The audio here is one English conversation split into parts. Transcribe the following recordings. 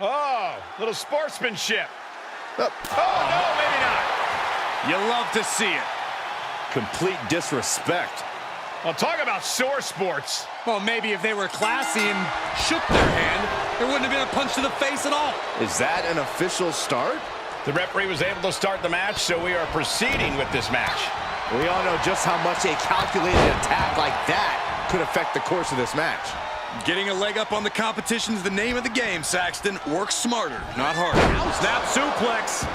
Oh, little sportsmanship. Oh, no, maybe not. You love to see it. Complete disrespect. Well, talk about sore sports. Well, maybe if they were classy and shook their hand, there wouldn't have been a punch to the face at all. Is that an official start? The referee was able to start the match, so we are proceeding with this match. We all know just how much a calculated attack like that could affect the course of this match. Getting a leg up on the competition is the name of the game, Saxton. Work smarter, not harder. Snap suplex.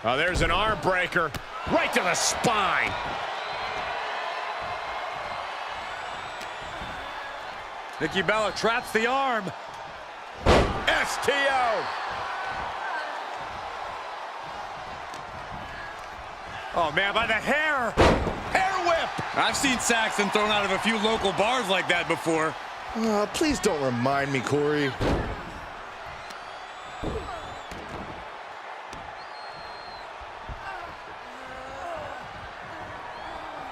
Oh, there's an arm breaker. Right to the spine. Nikki Bella traps the arm. STO. Oh, man, by the hair. Hair whip. I've seen Saxton thrown out of a few local bars like that before. Please don't remind me, Corey.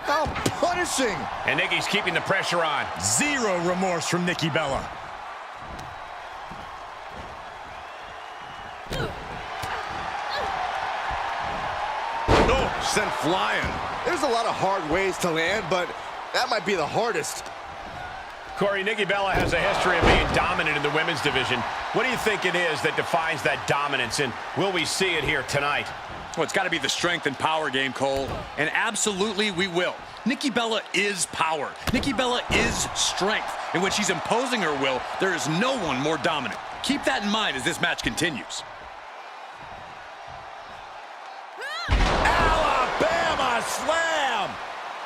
How punishing! And Nikki's keeping the pressure on. Zero remorse from Nikki Bella. Oh, sent flying. There's a lot of hard ways to land, but that might be the hardest. Corey, Nikki Bella has a history of being dominant in the women's division. What do you think it is that defines that dominance, and will we see it here tonight? Well, it's got to be the strength and power game, Cole. And absolutely we will. Nikki Bella is power. Nikki Bella is strength. And when she's imposing her will, there is no one more dominant. Keep that in mind as this match continues. Alabama slam!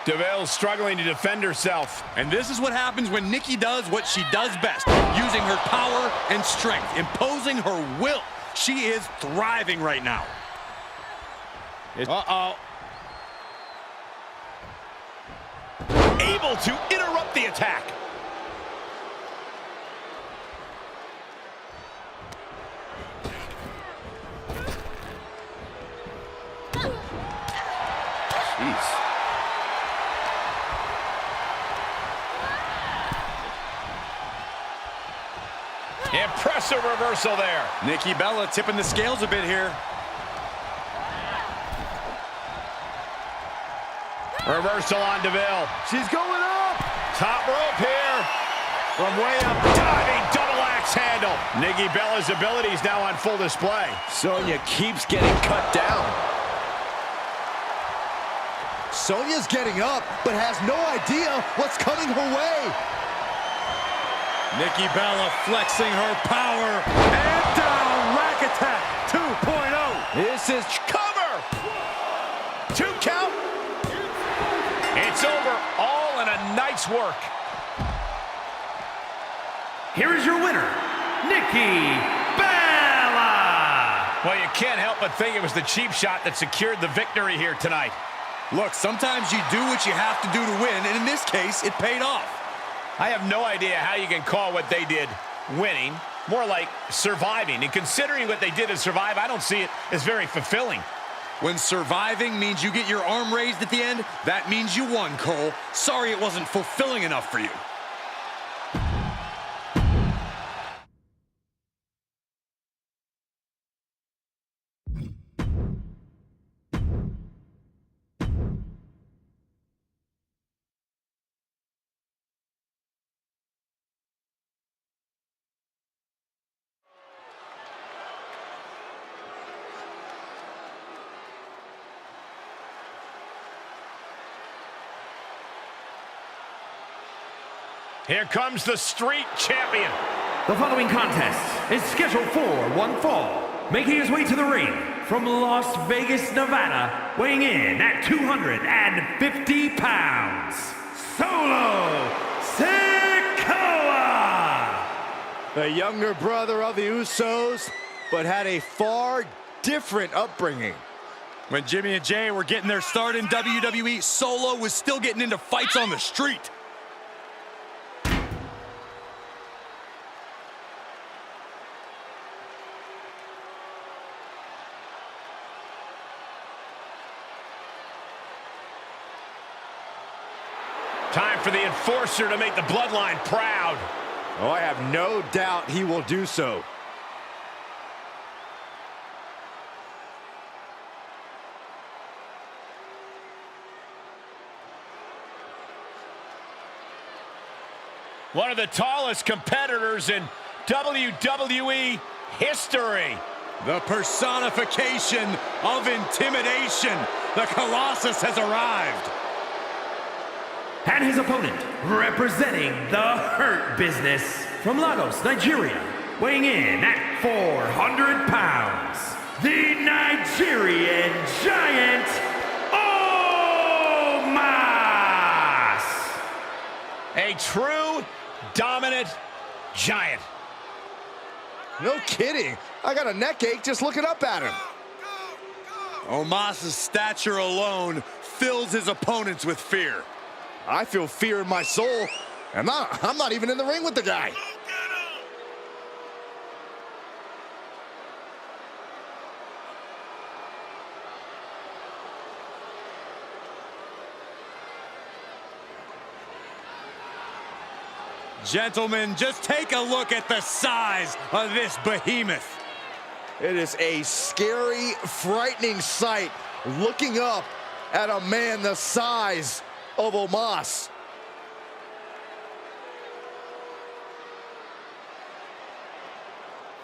DeVille's struggling to defend herself. And this is what happens when Nikki does what she does best, using her power and strength, imposing her will. She is thriving right now. Uh-oh. Able to interrupt the attack. Jeez. Impressive reversal there. Nikki Bella tipping the scales a bit here. Reversal on DeVille. She's going up! Top rope here. From way up, diving double axe handle. Nikki Bella's abilities now on full display. Sonya keeps getting cut down. Sonya's getting up, but has no idea what's coming her way. Nikki Bella flexing her power. And down, rack attack 2.0. This is cover. 2 count. It's over, all in a night's work. Here is your winner, Nikki Bella. Well, you can't help but think it was the cheap shot that secured the victory here tonight. Look, sometimes you do what you have to do to win, and in this case, it paid off. I have no idea how you can call what they did winning, more like surviving. And considering what they did to survive, I don't see it as very fulfilling. When surviving means you get your arm raised at the end, that means you won, Cole. Sorry it wasn't fulfilling enough for you. Here comes the street champion. The following contest is scheduled for one fall. Making his way to the ring from Las Vegas, Nevada, weighing in at 250 pounds, Solo Sikoa! The younger brother of the Usos, but had a far different upbringing. When Jimmy and Jay were getting their start in WWE, Solo was still getting into fights on the street. Time for the enforcer to make the bloodline proud. Oh, I have no doubt he will do so. One of the tallest competitors in WWE history. The personification of intimidation. The Colossus has arrived. And his opponent, representing the Hurt Business from Lagos, Nigeria, weighing in at 400 pounds, the Nigerian Giant, Omos! A true dominant giant. No kidding. I got a neck ache just looking up at him. Omos' stature alone fills his opponents with fear. I feel fear in my soul. I'm not even in the ring with the guy. Gentlemen, just take a look at the size of this behemoth. It is a scary, frightening sight looking up at a man the size of Omos.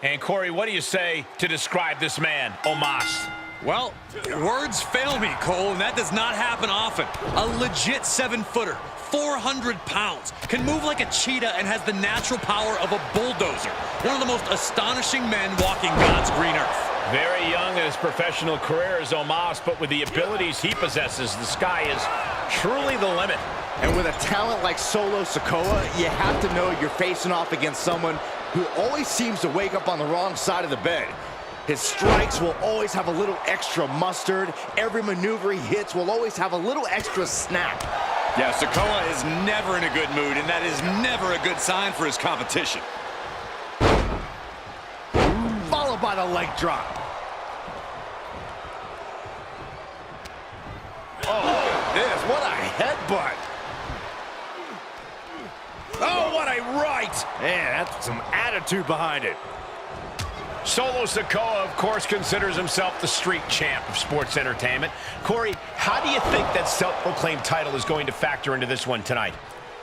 And Corey, what do you say to describe this man, Omos? Well, words fail me, Cole, and that does not happen often. A legit 7-footer, 400 pounds, can move like a cheetah and has the natural power of a bulldozer. One of the most astonishing men walking God's green earth. Very young in his professional career as Omos, but with the abilities he possesses, the sky is truly the limit. And with a talent like Solo Sikoa, you have to know you're facing off against someone who always seems to wake up on the wrong side of the bed. His strikes will always have a little extra mustard. Every maneuver he hits will always have a little extra snap. Yeah, Sikoa is never in a good mood, and that is never a good sign for his competition. Followed by the leg drop. Oh, this, what a headbutt. Oh, what a right! Man, that's some attitude behind it. Solo Sikoa, of course, considers himself the street champ of sports entertainment. Corey, how do you think that self-proclaimed title is going to factor into this one tonight?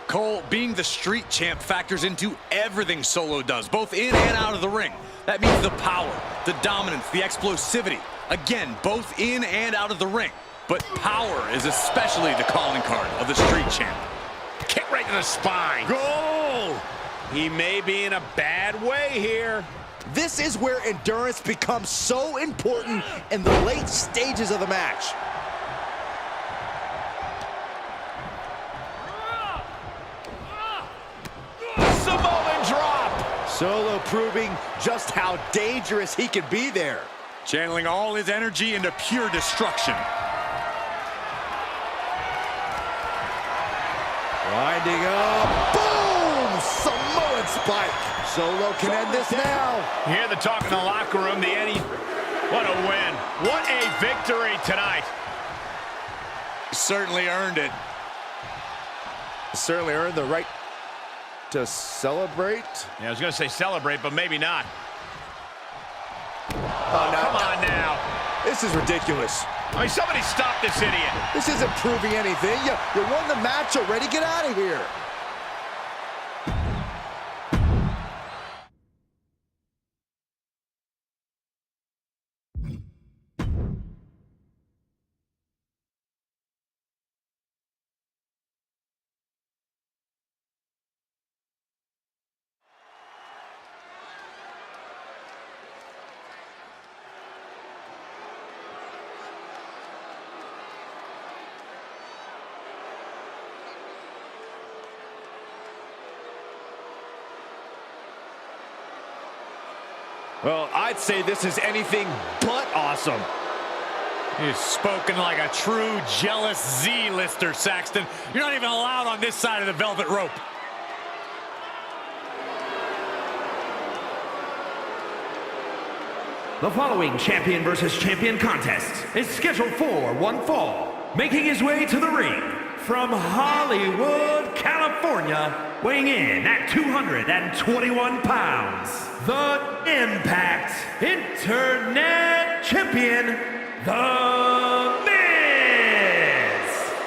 Cole, being the street champ factors into everything Solo does, both in and out of the ring. That means the power, the dominance, the explosivity. Again, both in and out of the ring. But power is especially the calling card of the street champ. Kick right to the spine. Goal! He may be in a bad way here. This is where endurance becomes so important in the late stages of the match. Samoan drop. Solo proving just how dangerous he can be there. Channeling all his energy into pure destruction. Winding up. Boom! Samoan spike. Solo can end this now. You hear the talk in the locker room, the Eddie. What a win. What a victory tonight. Certainly earned it. Certainly earned the right to celebrate. Yeah, I was going to say celebrate, but maybe not. Oh, no, come on now. This is ridiculous. I mean, somebody stop this idiot. This isn't proving anything. You won the match already. Get out of here. Well, I'd say this is anything but awesome. He's spoken like a true jealous Z-lister, Saxton. You're not even allowed on this side of the velvet rope. The following champion versus champion contest is scheduled for one fall. Making his way to the ring from Hollywood, California, weighing in at 221 pounds, the Impact Internet Champion, The Miz!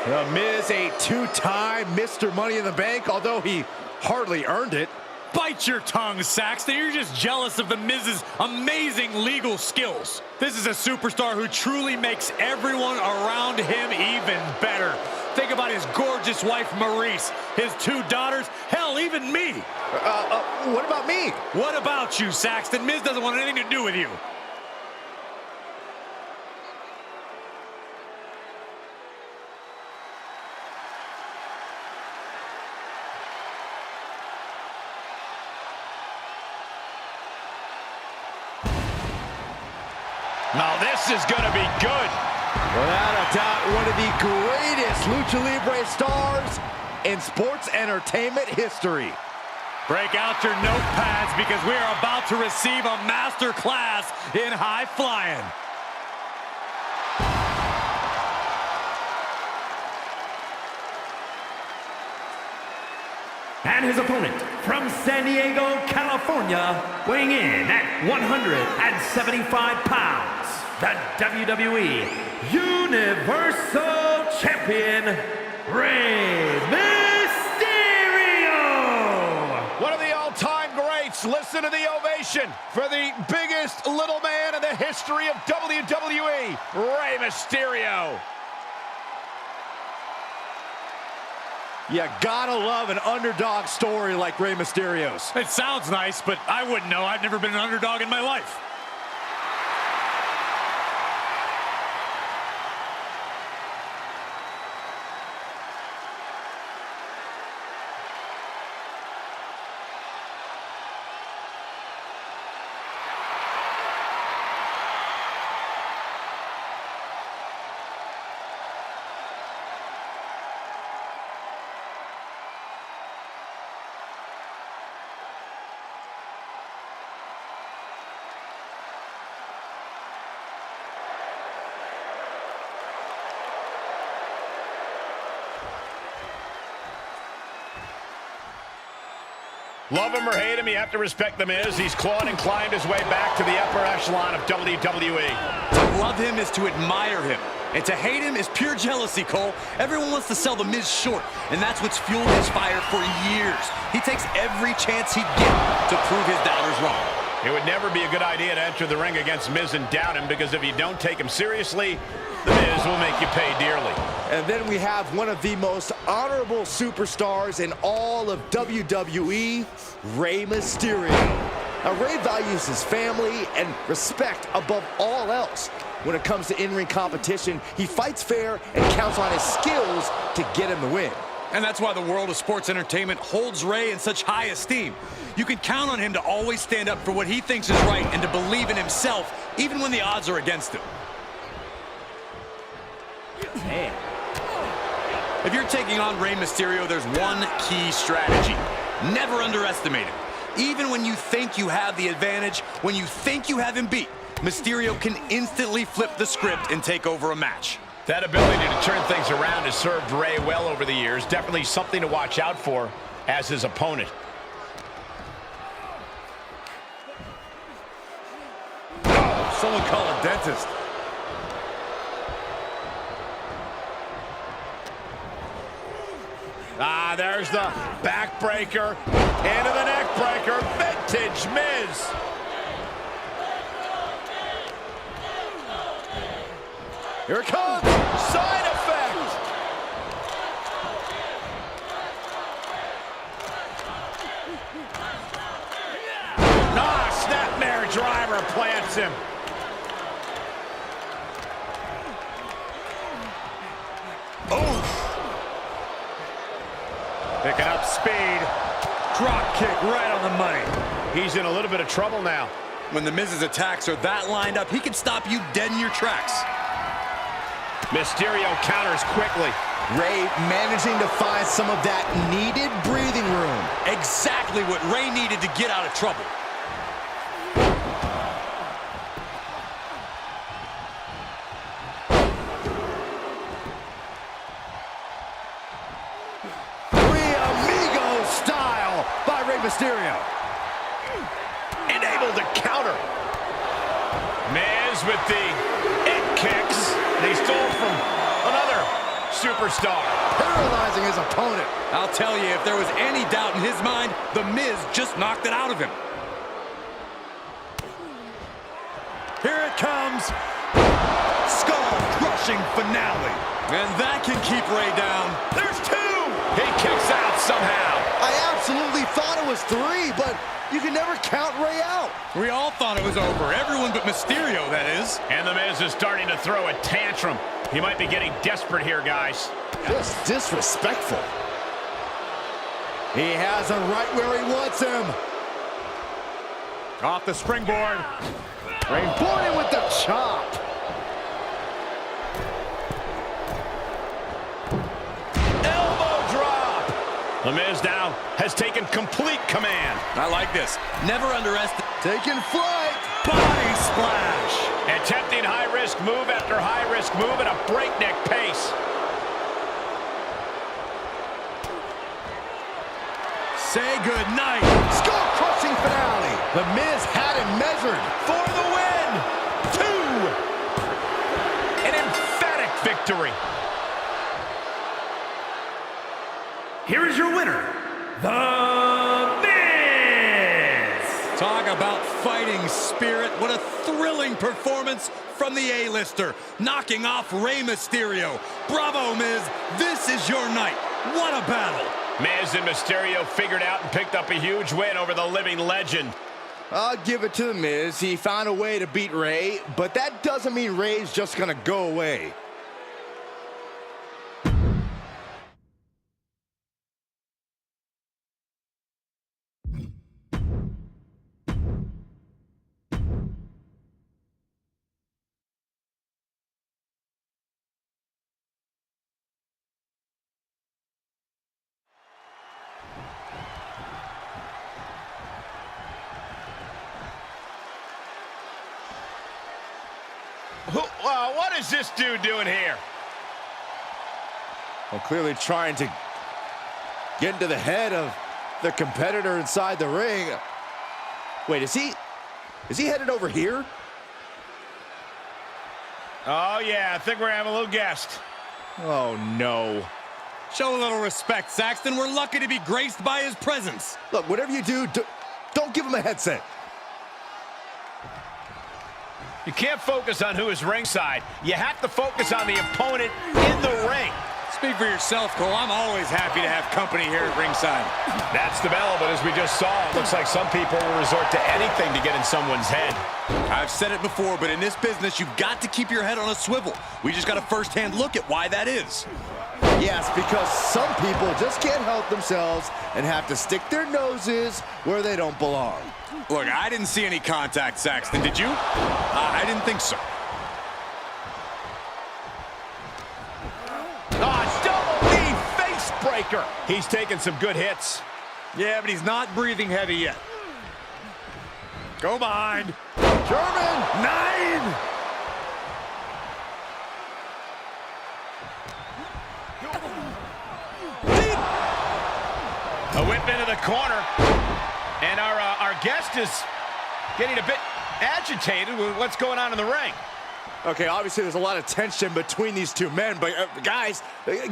The Miz, a two-time Mr. Money in the Bank, although he hardly earned it. Bite your tongue, Saxton. You're just jealous of The Miz's amazing legal skills. This is a superstar who truly makes everyone around him even better. Think about his gorgeous wife, Maurice, his two daughters, hell, even me. What about me? What about you, Saxton? Miz doesn't want anything to do with you. Now this is going to be good. Without a doubt, one of the greatest Lucha Libre stars in sports entertainment history. Break out your notepads because we are about to receive a master class in high flying. And his opponent from San Diego, California, weighing in at 175 pounds, the WWE Universal Champion, Rey Mysterio! One of the all-time greats. Listen to the ovation for the biggest little man in the history of WWE, Rey Mysterio. You gotta love an underdog story like Rey Mysterio's. It sounds nice, but I wouldn't know. I've never been an underdog in my life. Love him or hate him, you have to respect The Miz. He's clawed and climbed his way back to the upper echelon of WWE. To love him is to admire him. And to hate him is pure jealousy, Cole. Everyone wants to sell The Miz short, and that's what's fueled his fire for years. He takes every chance he'd get to prove his doubters wrong. It would never be a good idea to enter the ring against Miz and doubt him, because if you don't take him seriously, The Miz will make you pay dearly. And then we have one of the most honorable superstars in all of WWE, Rey Mysterio. Now, Rey values his family and respect above all else. When it comes to in-ring competition, he fights fair and counts on his skills to get him the win. And that's why the world of sports entertainment holds Rey in such high esteem. You can count on him to always stand up for what he thinks is right and to believe in himself, even when the odds are against him. Man. If you're taking on Rey Mysterio, there's one key strategy. Never underestimate him. Even when you think you have the advantage, when you think you have him beat, Mysterio can instantly flip the script and take over a match. That ability to turn things around has served Rey well over the years. Definitely something to watch out for as his opponent. Oh, someone call a dentist. Ah, there's the backbreaker into the neckbreaker. Vintage Miz. Here it comes. Side effect. Snapmare driver plants him. Oof. Picking up speed. Drop kick right on the money. He's in a little bit of trouble now. When the Miz's attacks are that lined up, he can stop you dead in your tracks. Mysterio counters quickly. Rey managing to find some of that needed breathing room. Exactly what Rey needed to get out of trouble. Mysterio. And able to counter. Miz with the it kicks. They stole from another superstar. Paralyzing his opponent. I'll tell you, if there was any doubt in his mind, The Miz just knocked it out of him. Here it comes. Skull-crushing finale. And that can keep Ray down. There's two. He kicks out somehow. I absolutely thought it was 3, but you can never count Ray out. We all thought it was over. Everyone but Mysterio, that is. And The Miz is starting to throw a tantrum. He might be getting desperate here, guys. Just disrespectful. He has him right where he wants him. Off the springboard. Ray boarding with the chop. Elbow drop. The Miz now has taken complete command. I like this. Never underestimate. Taking flight. Body splash. Attempting high-risk move after high-risk move at a breakneck pace. Say goodnight. Skull-crushing finale. The Miz had it measured. For the win. 2. An emphatic victory. Here is your winner, The Miz! Talk about fighting spirit. What a thrilling performance from the A-lister, knocking off Rey Mysterio. Bravo, Miz. This is your night. What a battle. Miz and Mysterio figured out and picked up a huge win over the living legend. I'll give it to The Miz. He found a way to beat Ray, but that doesn't mean Ray's just gonna go away. What is this dude doing here? Well, clearly trying to get into the head of the competitor inside the ring. Wait, is he headed over here? Oh, yeah, I think we're having a little guest. Oh, no. Show a little respect, Saxton. We're lucky to be graced by his presence. Look, whatever you do, don't give him a headset. You can't focus on who is ringside. You have to focus on the opponent in the ring. Speak for yourself, Cole. I'm always happy to have company here at ringside. That's the bell, but as we just saw, it looks like some people will resort to anything to get in someone's head. I've said it before, but in this business, you've got to keep your head on a swivel. We just got a first-hand look at why that is. Yes, because some people just can't help themselves and have to stick their noses where they don't belong. Look, I didn't see any contact, Saxton. Did you? I didn't think so. Double knee face breaker. He's taking some good hits. Yeah, but he's not breathing heavy yet. Go behind. German 9. A whip into the corner. And our guest is getting a bit agitated with what's going on in the ring. Okay, obviously there's a lot of tension between these two men, but guys,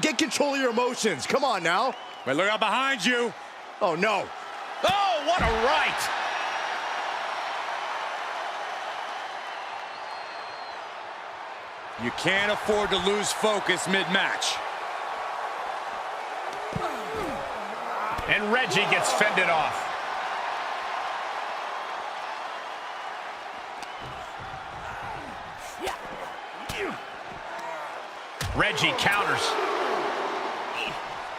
get control of your emotions. Come on now. Wait, look out behind you. Oh, no. Oh, what a right. You can't afford to lose focus mid-match. And Reggie gets fended off. Reggie counters.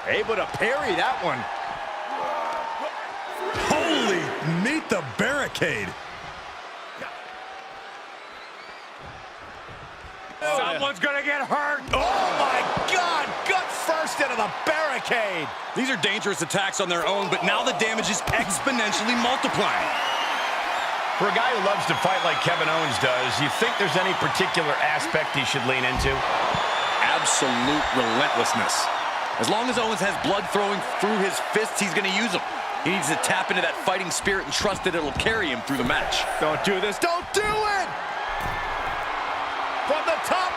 Able to parry that one. Holy, meet the barricade. Someone's gonna get hurt. Oh my God, gut first into the barricade. These are dangerous attacks on their own, but now the damage is exponentially multiplying. For a guy who loves to fight like Kevin Owens does, you think there's any particular aspect he should lean into? Absolute relentlessness. As long as Owens has blood flowing through his fists, he's going to use them. He needs to tap into that fighting spirit and trust that it'll carry him through the match. Don't do this. Don't do it! From the top.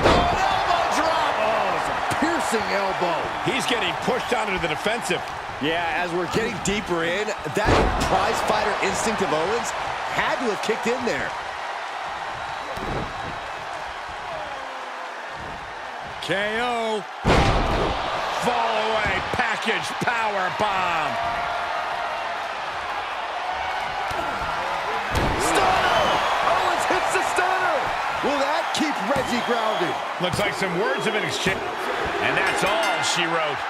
Oh, an elbow drop. Oh, it's a piercing elbow. He's getting pushed down into the defensive. Yeah, as we're getting deeper in, that prize fighter instinct of Owens had to have kicked in there. KO. Fall away, package power bomb. Stunner! Owens hits the stunner! Will that keep Reggie grounded? Looks like some words have been exchanged. And that's all she wrote.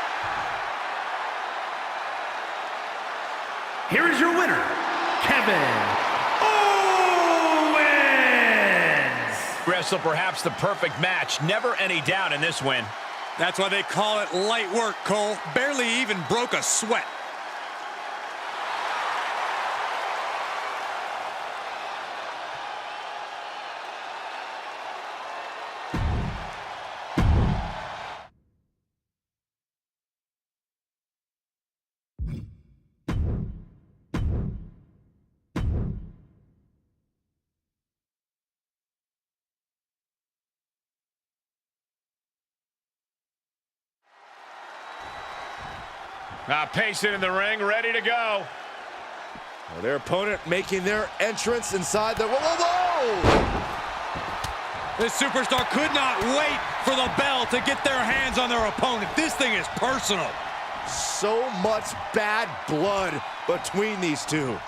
Here is your winner, Kevin Owens! Wrestle perhaps the perfect match. Never any doubt in this win. That's why they call it light work, Cole. Barely even broke a sweat. Pacing in the ring, ready to go. Well, their opponent making their entrance inside the... Whoa, whoa, whoa! This superstar could not wait for the bell to get their hands on their opponent. This thing is personal. So much bad blood between these two.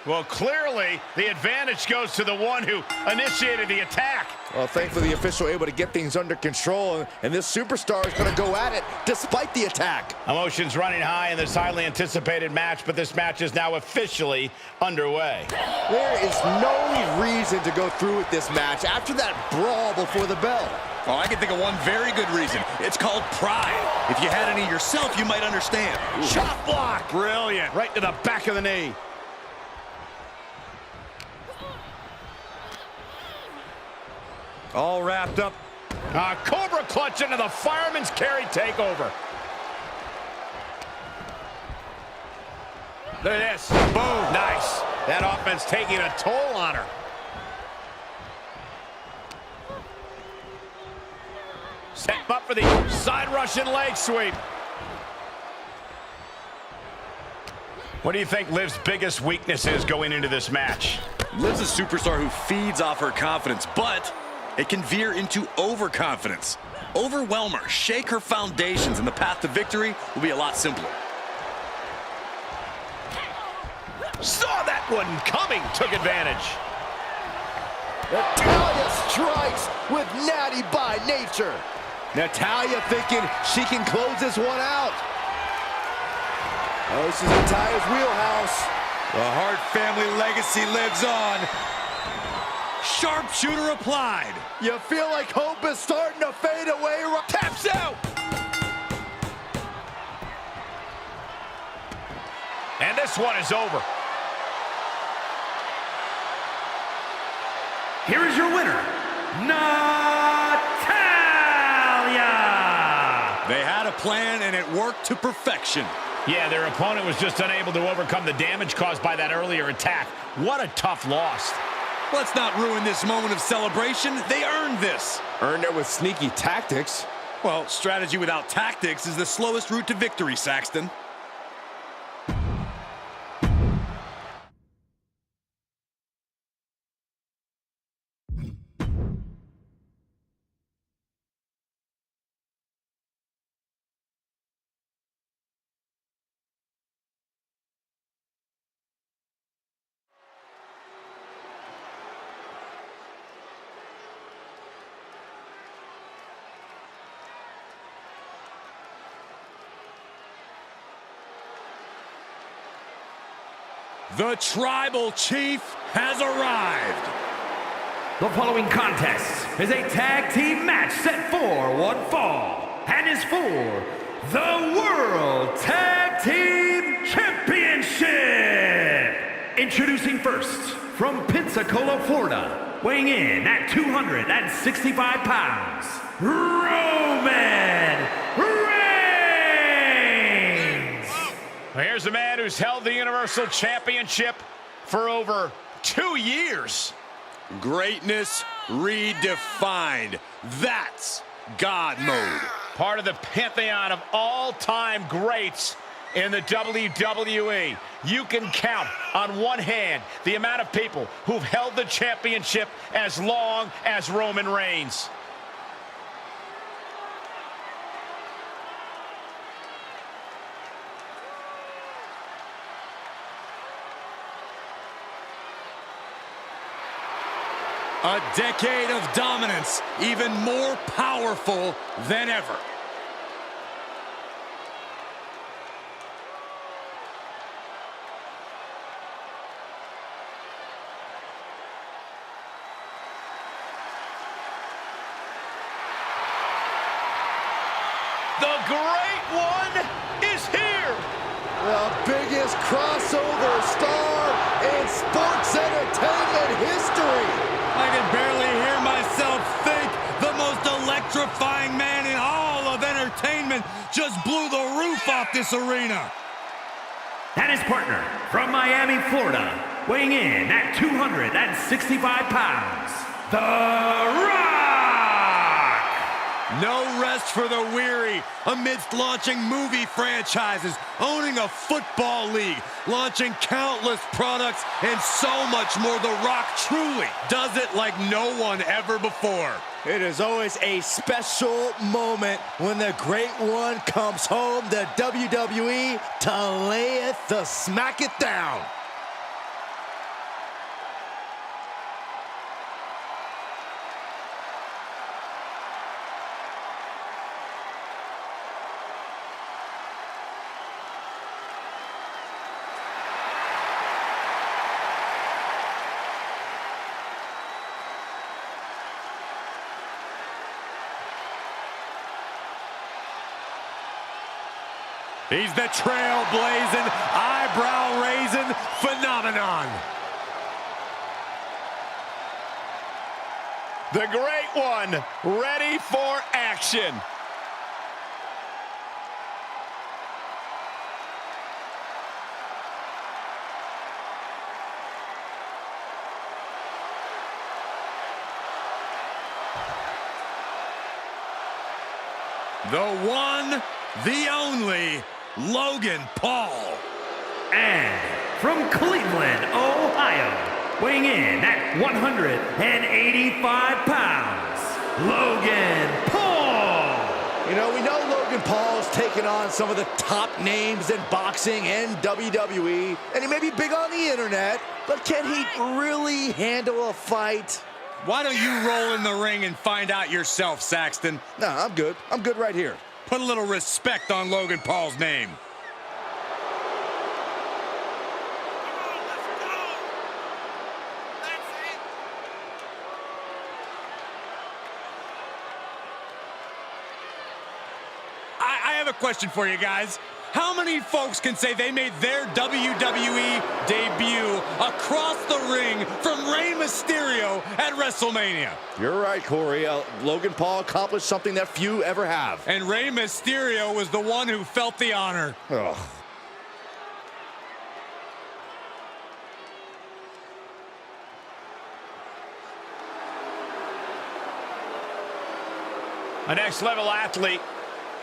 Well, clearly, the advantage goes to the one who initiated the attack. Well, thankfully, the official able to get things under control, and this superstar is going to go at it despite the attack. Emotions running high in this highly anticipated match, but this match is now officially underway. There is no reason to go through with this match after that brawl before the bell. Oh, I can think of one very good reason. It's called pride. If you had any yourself, you might understand. Chop block! Brilliant. Right to the back of the knee. All wrapped up. Cobra clutch into the fireman's carry takeover. Look at this. Boom. Nice. That offense taking a toll on her. Set him up for the side Russian leg sweep. What do you think Liv's biggest weakness is going into this match? Liv's a superstar who feeds off her confidence, but it can veer into overconfidence. Overwhelm her, shake her foundations, and the path to victory will be a lot simpler. Saw that one coming, took advantage. Natalya strikes with natty by nature. Natalya thinking she can close this one out. Oh, this is Natalya's wheelhouse. The Hart family legacy lives on. Sharpshooter applied. You feel like hope is starting to fade away. Taps out. And this one is over. Here is your winner, Natalya! They had a plan and it worked to perfection. Yeah, their opponent was just unable to overcome the damage caused by that earlier attack. What a tough loss. Let's not ruin this moment of celebration. They earned this. Earned it with sneaky tactics. Well, strategy without tactics is the slowest route to victory, Saxton. The Tribal Chief has arrived. The following contest is a tag team match set for one fall and is for the World Tag Team Championship. Introducing first, from Pensacola, Florida, weighing in at 265 pounds, Roman Reigns. Well, here's a man who's held the Universal Championship for over 2 years. Greatness redefined. That's God mode. Part of the pantheon of all-time greats in the WWE. You can count on one hand the amount of people who've held the championship as long as Roman Reigns. A decade of dominance, even more powerful than ever. The Great One is here! The biggest crossover star in sports entertainment history! I can barely hear myself think. The most electrifying man in all of entertainment just blew the roof off this arena. And his partner from Miami, Florida, weighing in at 265 pounds, The Rock! No rest for the weary amidst launching movie franchises, owning a football league, launching countless products, and so much more. The Rock truly does it like no one ever before. It is always a special moment when the Great One comes home to WWE to lay it, to smack it down. He's the trailblazing, eyebrow-raising phenomenon. The Great One, ready for action. The one, the only, Logan Paul. And from Cleveland, Ohio, weighing in at 185 pounds, Logan Paul. You know, we know Logan Paul's taken on some of the top names in boxing and WWE, and he may be big on the internet, but can he really handle a fight? Why don't you roll in the ring and find out yourself, Saxton? No, I'm good. I'm good right here. Put a little respect on Logan Paul's name. I have a question for you guys. How many folks can say they made their WWE debut across the ring from Rey Mysterio at WrestleMania? You're right, Corey. Logan Paul accomplished something that few ever have. And Rey Mysterio was the one who felt the honor. Ugh. A next-level athlete,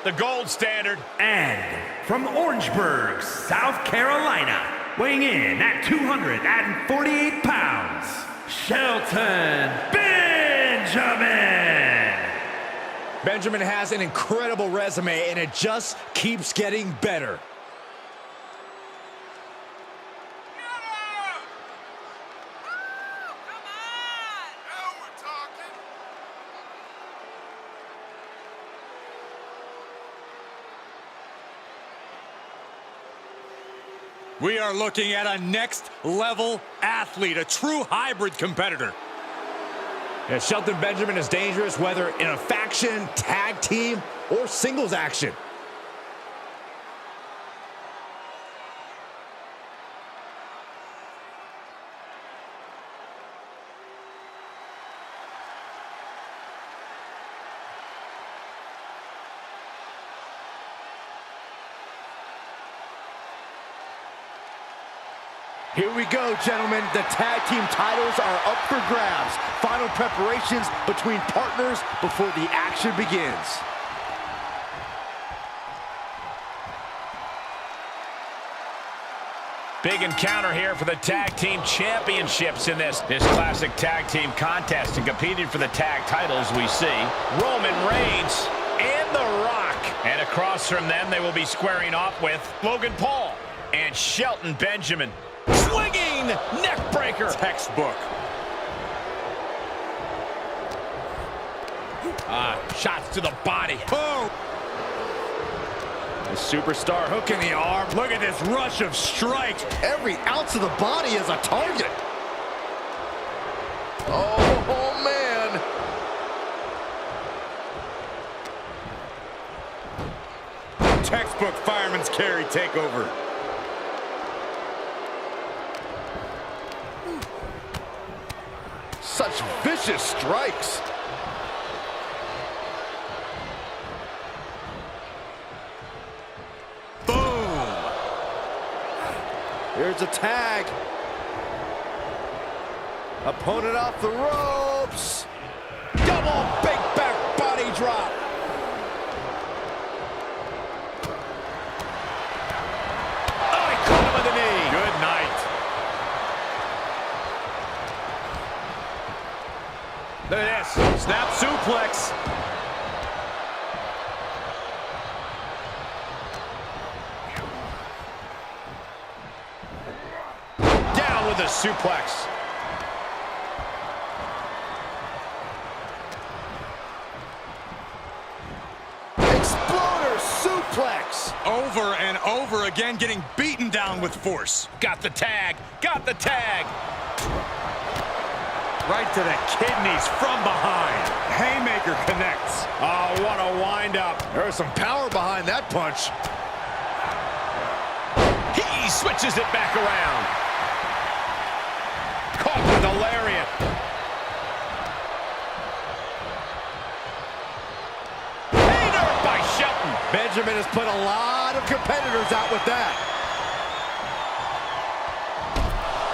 the gold standard. And from Orangeburg, South Carolina, weighing in at 248 pounds, Shelton Benjamin. Benjamin has an incredible resume, and it just keeps getting better. We are looking at a next-level athlete, a true hybrid competitor. Yeah, Shelton Benjamin is dangerous, whether in a faction, tag team, or singles action. Here we go, gentlemen. The tag team titles are up for grabs. Final preparations between partners before the action begins. Big encounter here for the tag team championships in this classic tag team contest. And competing for the tag titles, we see Roman Reigns and The Rock. And across from them, they will be squaring off with Logan Paul and Shelton Benjamin. Swinging neck breaker. Textbook. Shots to the body. Boom. The superstar hook in the arm. Look at this rush of strikes. Every ounce of the body is a target. Oh man. Textbook fireman's carry takeover. Such vicious strikes. Boom. Here's a tag. Opponent off the ropes. Double big back body drop. Oh, he caught him with the knee. Good night. Look at this. Snap suplex. Down with a suplex. Exploder suplex. Over and over again, getting beaten down with force. Got the tag. Got the tag. Right to the kidneys from behind. Haymaker connects. Oh, what a wind-up. There's some power behind that punch. He switches it back around. Caught with a lariat. Hater by Shelton. Benjamin has put a lot of competitors out with that.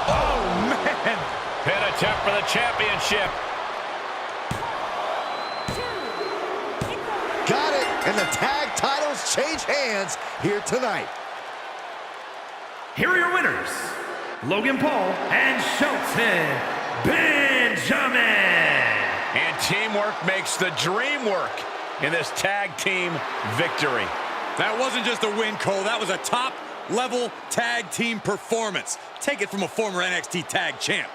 Oh, man. Pin attempt for the championship. Got it, and the tag titles change hands here tonight. Here are your winners, Logan Paul and Shelton Benjamin. And teamwork makes the dream work in this tag team victory. That wasn't just a win, Cole. That was a top-level tag team performance. Take it from a former NXT tag champ.